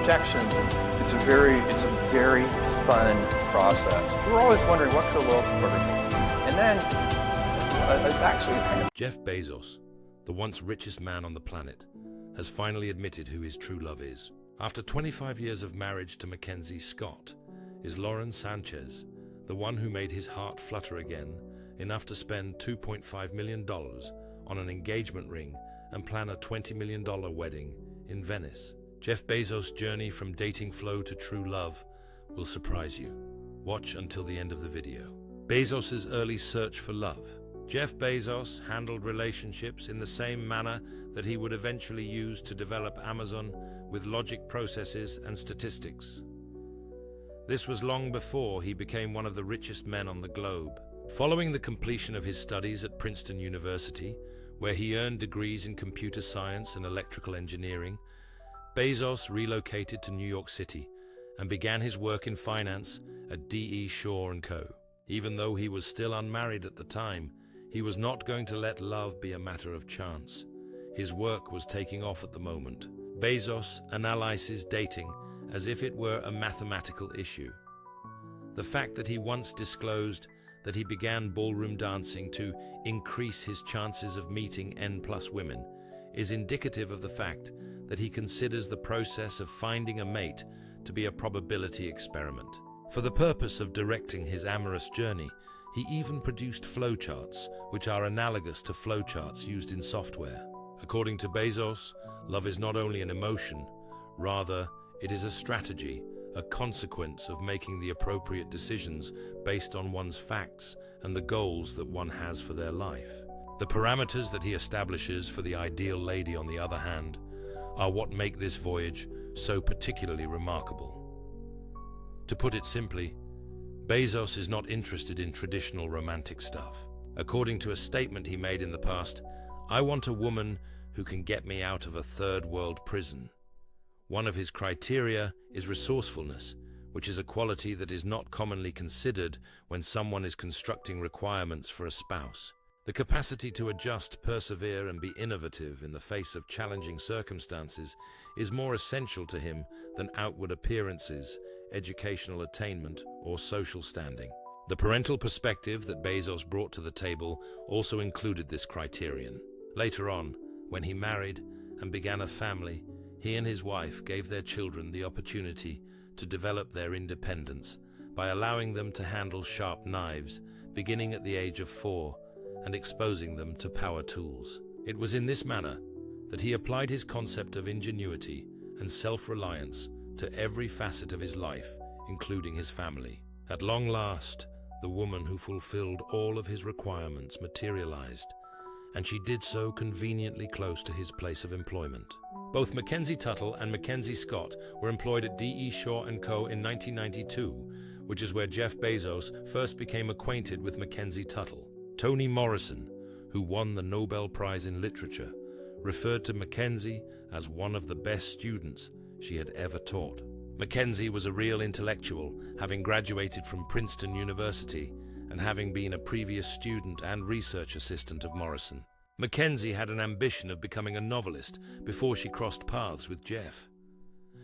objections, and it's a very fun process. We're always wondering what could a loyalty program be, and then actually kind of. Jeff Bezos, the once richest man on the planet, has finally admitted who his true love is. After 25 years of marriage to Mackenzie Scott, is Lauren Sánchez the one who made his heart flutter again, enough to spend $2.5 million on an engagement ring and plan a $20 million wedding in Venice. Jeff Bezos' journey from dating flow to true love will surprise you. Watch until the end of the video. Bezos' early search for love. Jeff Bezos handled relationships in the same manner that he would eventually use to develop Amazon, with logic processes and statistics. This was long before he became one of the richest men on the globe. Following the completion of his studies at Princeton University, where he earned degrees in computer science and electrical engineering, Bezos relocated to New York City and began his work in finance at D.E. Shaw & Co. Even though he was still unmarried at the time, he was not going to let love be a matter of chance. His work was taking off at the moment. Bezos analyzes dating as if it were a mathematical issue. The fact that he once disclosed that he began ballroom dancing to increase his chances of meeting N+ women is indicative of the fact that he considers the process of finding a mate to be a probability experiment. For the purpose of directing his amorous journey, he even produced flowcharts, which are analogous to flowcharts used in software. According to Bezos, love is not only an emotion, rather, it is a strategy, a consequence of making the appropriate decisions based on one's facts and the goals that one has for their life. The parameters that he establishes for the ideal lady, on the other hand, are what make this voyage so particularly remarkable. To put it simply, Bezos is not interested in traditional romantic stuff. According to a statement he made in the past, "I want a woman who can get me out of a third world prison." One of his criteria is resourcefulness, which is a quality that is not commonly considered when someone is constructing requirements for a spouse. The capacity to adjust, persevere, and be innovative in the face of challenging circumstances is more essential to him than outward appearances, educational attainment, or social standing. The parental perspective that Bezos brought to the table also included this criterion. Later on, when he married and began a family, he and his wife gave their children the opportunity to develop their independence by allowing them to handle sharp knives, beginning at the age of 4, and exposing them to power tools. It was in this manner that he applied his concept of ingenuity and self-reliance to every facet of his life, including his family. At long last, the woman who fulfilled all of his requirements materialized, and she did so conveniently close to his place of employment. Both Mackenzie Tuttle and Mackenzie Scott were employed at D.E. Shaw & Co. in 1992, which is where Jeff Bezos first became acquainted with Mackenzie Tuttle. Toni Morrison, who won the Nobel Prize in Literature, referred to Mackenzie as one of the best students she had ever taught. Mackenzie was a real intellectual, having graduated from Princeton University and having been a previous student and research assistant of Morrison. Mackenzie had an ambition of becoming a novelist before she crossed paths with Jeff.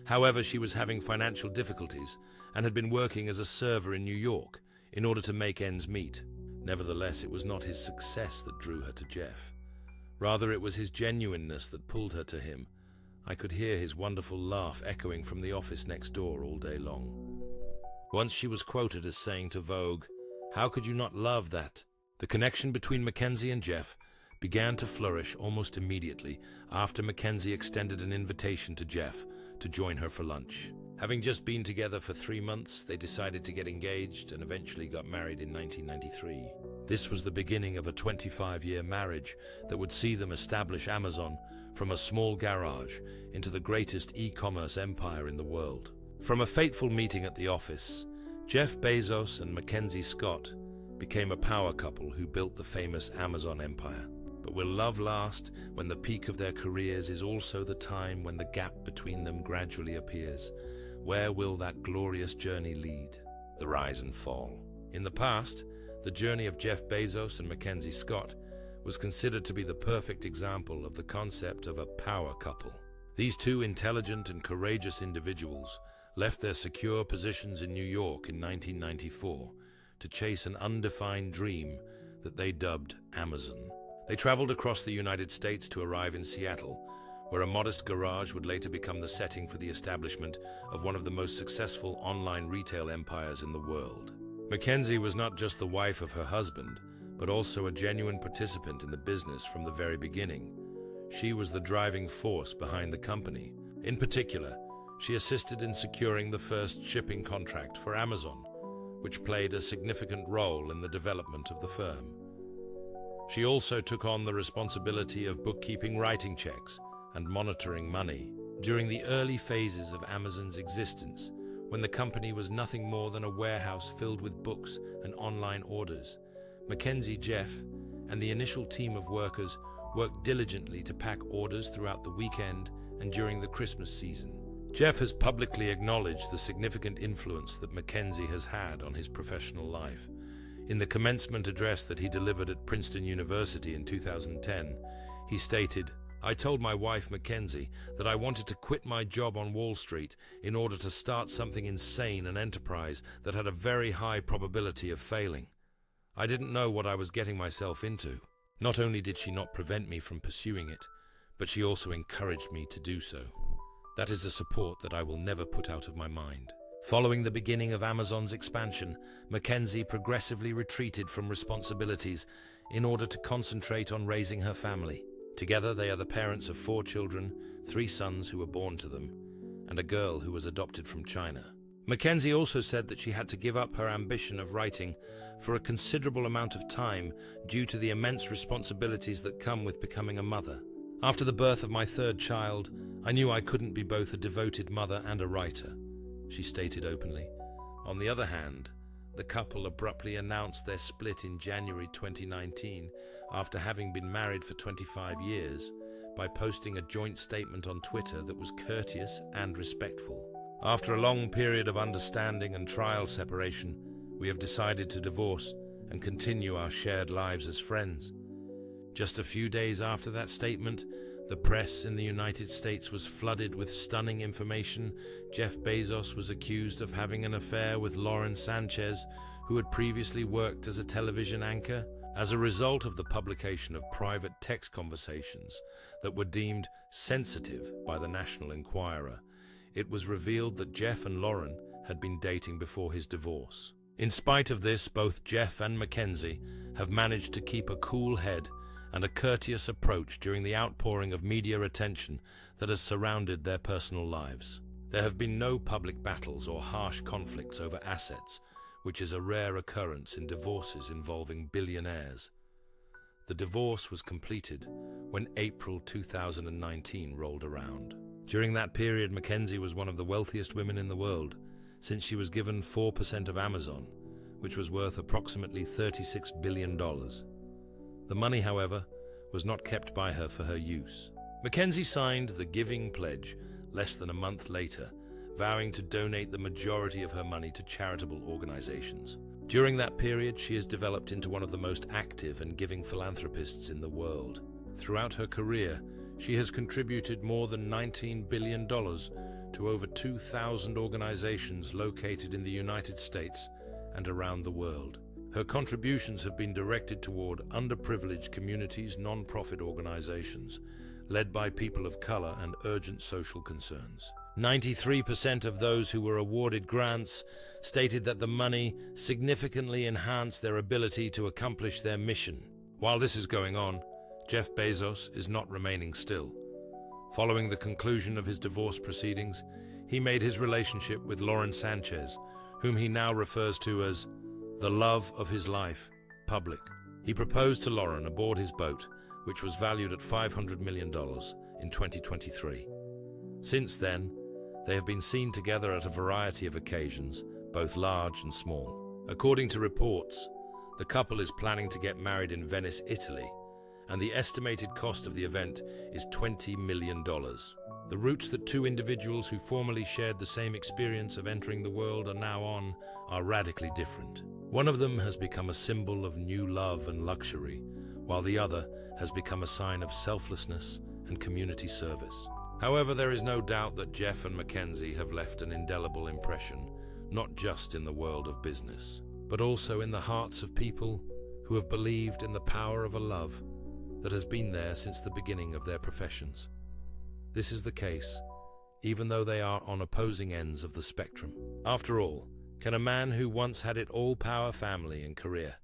However, she was having financial difficulties and had been working as a server in New York in order to make ends meet. Nevertheless, it was not his success that drew her to Jeff. Rather, it was his genuineness that pulled her to him. I could hear his wonderful laugh echoing from the office next door all day long. Once she was quoted as saying to Vogue, "How could you not love that?" The connection between Mackenzie and Jeff began to flourish almost immediately after Mackenzie extended an invitation to Jeff to join her for lunch. Having just been together for 3 months, they decided to get engaged and eventually got married in 1993. This was the beginning of a 25-year marriage that would see them establish Amazon from a small garage into the greatest e-commerce empire in the world. From a fateful meeting at the office, Jeff Bezos and Mackenzie Scott became a power couple who built the famous Amazon empire. But will love last when the peak of their careers is also the time when the gap between them gradually appears? Where will that glorious journey lead? The rise and fall. In the past, the journey of Jeff Bezos and Mackenzie Scott was considered to be the perfect example of the concept of a power couple. These two intelligent and courageous individuals left their secure positions in New York in 1994 to chase an undefined dream that they dubbed Amazon. They traveled across the United States to arrive in Seattle, where a modest garage would later become the setting for the establishment of one of the most successful online retail empires in the world. Mackenzie was not just the wife of her husband, but also a genuine participant in the business from the very beginning. She was the driving force behind the company. In particular, she assisted in securing the first shipping contract for Amazon, which played a significant role in the development of the firm. She also took on the responsibility of bookkeeping writing checks and monitoring money. During the early phases of Amazon's existence, when the company was nothing more than a warehouse filled with books and online orders, Mackenzie, Jeff, and the initial team of workers worked diligently to pack orders throughout the weekend and during the Christmas season. Jeff has publicly acknowledged the significant influence that Mackenzie has had on his professional life. In the commencement address that he delivered at Princeton University in 2010, he stated, "I told my wife, Mackenzie, that I wanted to quit my job on Wall Street in order to start something insane, an enterprise that had a very high probability of failing. I didn't know what I was getting myself into. Not only did she not prevent me from pursuing it, but she also encouraged me to do so. That is a support that I will never put out of my mind." Following the beginning of Amazon's expansion, Mackenzie progressively retreated from responsibilities in order to concentrate on raising her family. Together, they are the parents of 4 children, 3 sons who were born to them, and a girl who was adopted from China. Mackenzie also said that she had to give up her ambition of writing for a considerable amount of time due to the immense responsibilities that come with becoming a mother. "After the birth of my 3rd child, I knew I couldn't be both a devoted mother and a writer," she stated openly. On the other hand, the couple abruptly announced their split in January 2019 after having been married for 25 years by posting a joint statement on Twitter that was courteous and respectful. "After a long period of understanding and trial separation, we have decided to divorce and continue our shared lives as friends." Just a few days after that statement, the press in the United States was flooded with stunning information. Jeff Bezos was accused of having an affair with Lauren Sánchez, who had previously worked as a television anchor. As a result of the publication of private text conversations that were deemed sensitive by the National Enquirer, it was revealed that Jeff and Lauren had been dating before his divorce. In spite of this, both Jeff and Mackenzie have managed to keep a cool head and a courteous approach during the outpouring of media attention that has surrounded their personal lives. There have been no public battles or harsh conflicts over assets, which is a rare occurrence in divorces involving billionaires. The divorce was completed when April 2019 rolled around. During that period, Mackenzie was one of the wealthiest women in the world, since she was given 4% of Amazon, which was worth approximately $36 billion. The money, however, was not kept by her for her use. Mackenzie signed the Giving Pledge less than a month later, vowing to donate the majority of her money to charitable organizations. During that period, she has developed into one of the most active and giving philanthropists in the world. Throughout her career, she has contributed more than $19 billion to over 2,000 organizations located in the United States and around the world. Her contributions have been directed toward underprivileged communities, non-profit organizations, led by people of color and urgent social concerns. 93% of those who were awarded grants stated that the money significantly enhanced their ability to accomplish their mission. While this is going on, Jeff Bezos is not remaining still. Following the conclusion of his divorce proceedings, he made his relationship with Lauren Sánchez, whom he now refers to as the love of his life, public. He proposed to Lauren aboard his boat, which was valued at $500 million in 2023. Since then, they have been seen together at a variety of occasions, both large and small. According to reports, the couple is planning to get married in Venice, Italy, and the estimated cost of the event is $20 million. The routes that two individuals who formerly shared the same experience of entering the world are now on are radically different. One of them has become a symbol of new love and luxury, while the other has become a sign of selflessness and community service. However, there is no doubt that Jeff and Mackenzie have left an indelible impression, not just in the world of business, but also in the hearts of people who have believed in the power of a love that has been there since the beginning of their professions. This is the case, even though they are on opposing ends of the spectrum. After all, can a man who once had it all power, family, and career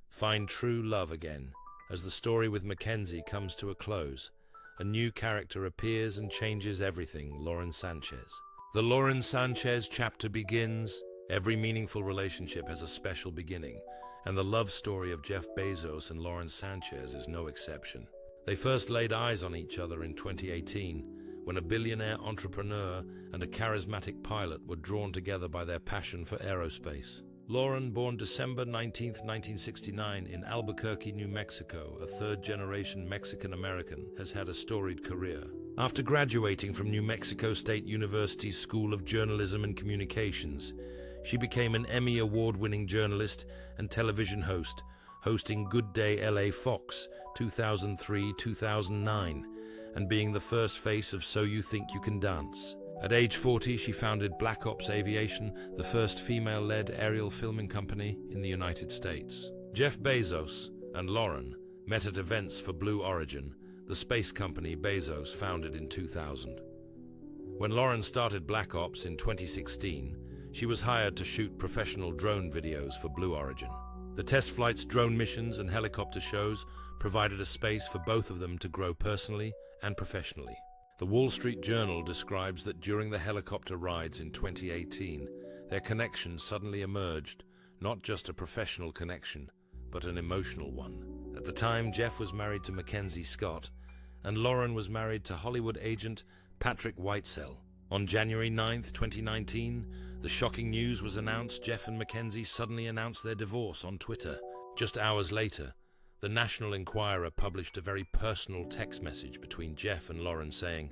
find true love again? As the story with Mackenzie comes to a close, a new character appears and changes everything: Lauren Sánchez. The Lauren Sánchez chapter begins. Every meaningful relationship has a special beginning, and the love story of Jeff Bezos and Lauren Sánchez is no exception. They first laid eyes on each other in 2018, when a billionaire entrepreneur and a charismatic pilot were drawn together by their passion for aerospace. Lauren, born December 19, 1969 in Albuquerque, New Mexico, a third-generation Mexican-American, has had a storied career. After graduating from New Mexico State University's School of Journalism and Communications, she became an Emmy Award-winning journalist and television host, hosting Good Day LA Fox 2003-2009, and being the first face of So You Think You Can Dance. At age 40, she founded Black Ops Aviation, the first female-led aerial filming company in the United States. Jeff Bezos and Lauren met at events for Blue Origin, the space company Bezos founded in 2000. When Lauren started Black Ops in 2016, she was hired to shoot professional drone videos for Blue Origin. The test flights, drone missions, and helicopter shows provided a space for both of them to grow personally and professionally. The Wall Street Journal describes that during the helicopter rides in 2018, their connection suddenly emerged, not just a professional connection, but an emotional one. At the time, Jeff was married to Mackenzie Scott, and Lauren was married to Hollywood agent Patrick Whitesell. On January 9, 2019, the shocking news was announced. Jeff and Mackenzie suddenly announced their divorce on Twitter. Just hours later, the National Enquirer published a very personal text message between Jeff and Lauren saying,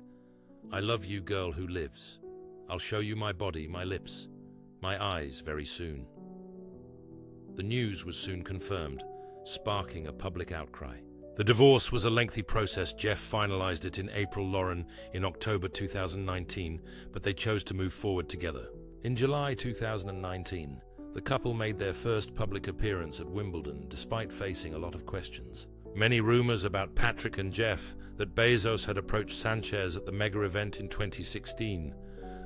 "I love you, girl who lives. I'll show you my body, my lips, my eyes very soon." The news was soon confirmed, sparking a public outcry. The divorce was a lengthy process. Jeff finalized it in April, Lauren in October 2019, but they chose to move forward together. In July 2019, the couple made their first public appearance at Wimbledon, despite facing a lot of questions. Many rumors about Patrick and Jeff, that Bezos had approached Sánchez at the mega event in 2016.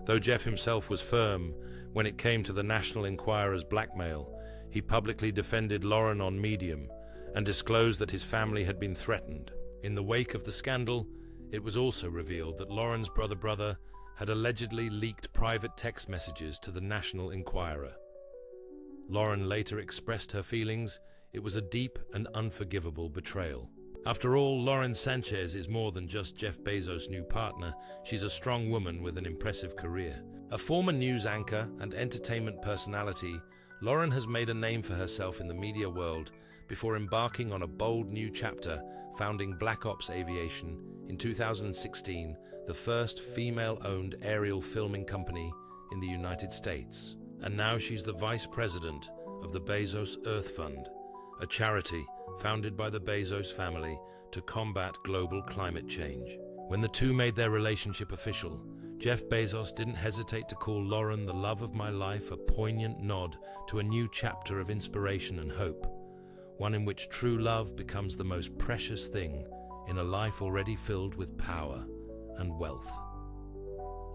Though Jeff himself was firm, when it came to the National Enquirer's blackmail, he publicly defended Lauren on Medium and disclosed that his family had been threatened. In the wake of the scandal, it was also revealed that Lauren's brother had allegedly leaked private text messages to the National Enquirer. Lauren later expressed her feelings. It was a deep and unforgivable betrayal. After all, Lauren Sánchez is more than just Jeff Bezos' new partner. She's a strong woman with an impressive career. A former news anchor and entertainment personality, Lauren has made a name for herself in the media world before embarking on a bold new chapter, founding Black Ops Aviation in 2016, the first female-owned aerial filming company in the United States. And now she's the vice president of the Bezos Earth Fund, a charity founded by the Bezos family to combat global climate change. When the two made their relationship official, Jeff Bezos didn't hesitate to call Lauren the love of my life, a poignant nod to a new chapter of inspiration and hope, one in which true love becomes the most precious thing in a life already filled with power and wealth.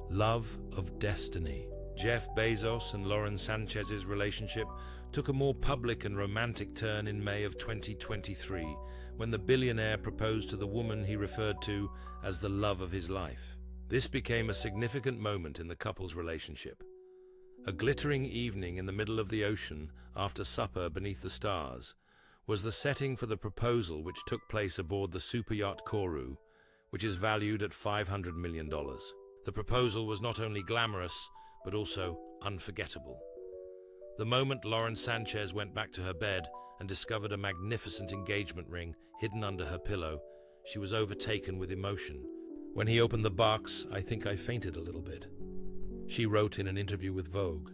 Love of destiny. Jeff Bezos and Lauren Sánchez's relationship took a more public and romantic turn in May of 2023, when the billionaire proposed to the woman he referred to as the love of his life. This became a significant moment in the couple's relationship. A glittering evening in the middle of the ocean after supper beneath the stars was the setting for the proposal, which took place aboard the superyacht Kourou, which is valued at $500 million. The proposal was not only glamorous, but also unforgettable. The moment Lauren Sánchez went back to her bed and discovered a magnificent engagement ring hidden under her pillow, she was overtaken with emotion. "When he opened the box, I think I fainted a little bit," she wrote in an interview with Vogue.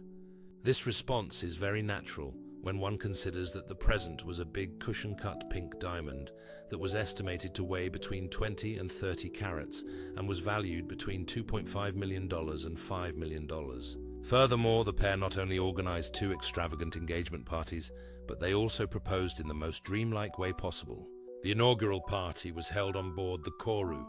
This response is very natural when one considers that the present was a big cushion-cut pink diamond that was estimated to weigh between 20 and 30 carats and was valued between $2.5 million and $5 million. Furthermore, the pair not only organized 2 extravagant engagement parties, but they also proposed in the most dreamlike way possible. The inaugural party was held on board the Kourou,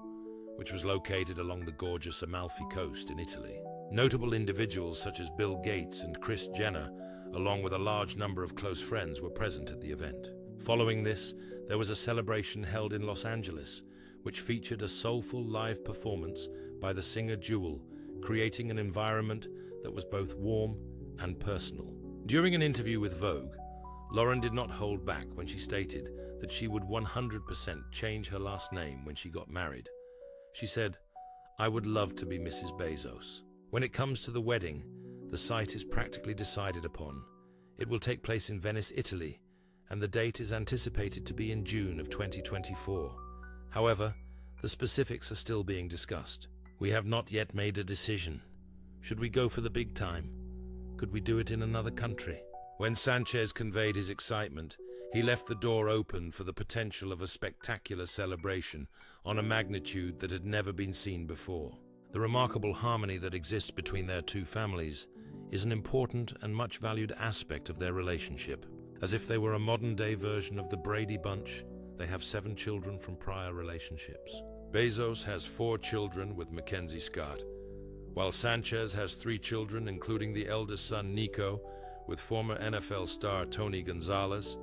which was located along the gorgeous Amalfi Coast in Italy. Notable individuals such as Bill Gates and Kris Jenner, along with a large number of close friends, were present at the event. Following this, there was a celebration held in Los Angeles, which featured a soulful live performance by the singer Jewel, creating an environment that was both warm and personal. During an interview with Vogue, Lauren did not hold back when she stated that she would 100% change her last name when she got married. She said, "I would love to be Mrs. Bezos." When it comes to the wedding, the site is practically decided upon. It will take place in Venice, Italy, and the date is anticipated to be in June of 2024. However, the specifics are still being discussed. We have not yet made a decision. Should we go for the big time? Could we do it in another country? When Sánchez conveyed his excitement, he left the door open for the potential of a spectacular celebration on a magnitude that had never been seen before. The remarkable harmony that exists between their two families is an important and much valued aspect of their relationship. As if they were a modern-day version of the Brady Bunch, they have 7 children from prior relationships. Bezos has 4 children with Mackenzie Scott, while Sánchez has 3 children, including the eldest son Nico, with former NFL star Tony Gonzalez,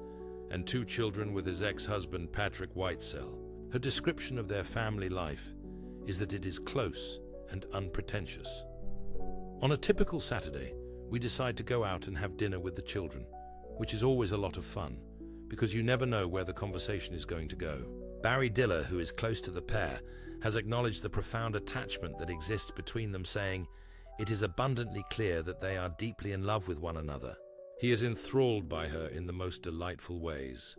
and 2 children with his ex-husband Patrick Whitesell. Her description of their family life is that it is close and unpretentious. On a typical Saturday, we decide to go out and have dinner with the children, which is always a lot of fun, because you never know where the conversation is going to go. Barry Diller, who is close to the pair, has acknowledged the profound attachment that exists between them, saying, "It is abundantly clear that they are deeply in love with one another." He is enthralled by her in the most delightful ways.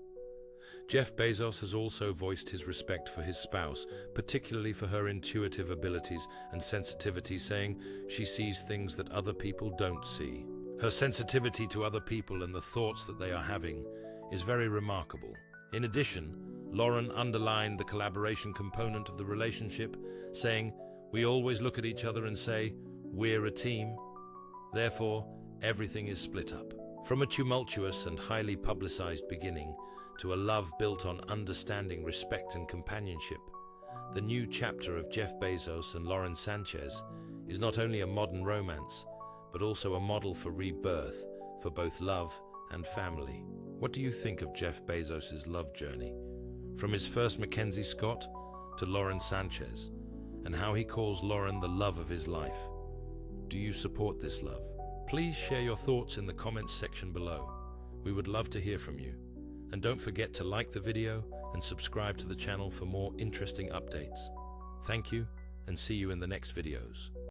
Jeff Bezos has also voiced his respect for his spouse, particularly for her intuitive abilities and sensitivity, saying she sees things that other people don't see. Her sensitivity to other people and the thoughts that they are having is very remarkable. In addition, Lauren underlined the collaboration component of the relationship, saying, "We always look at each other and say, we're a team. Therefore, everything is split up." From a tumultuous and highly publicized beginning to a love built on understanding, respect, and companionship, the new chapter of Jeff Bezos and Lauren Sánchez is not only a modern romance, but also a model for rebirth for both love and family. What do you think of Jeff Bezos' love journey? From his first Mackenzie Scott to Lauren Sánchez, and how he calls Lauren the love of his life. Do you support this love? Please share your thoughts in the comments section below. We would love to hear from you. And don't forget to like the video and subscribe to the channel for more interesting updates. Thank you, and see you in the next videos.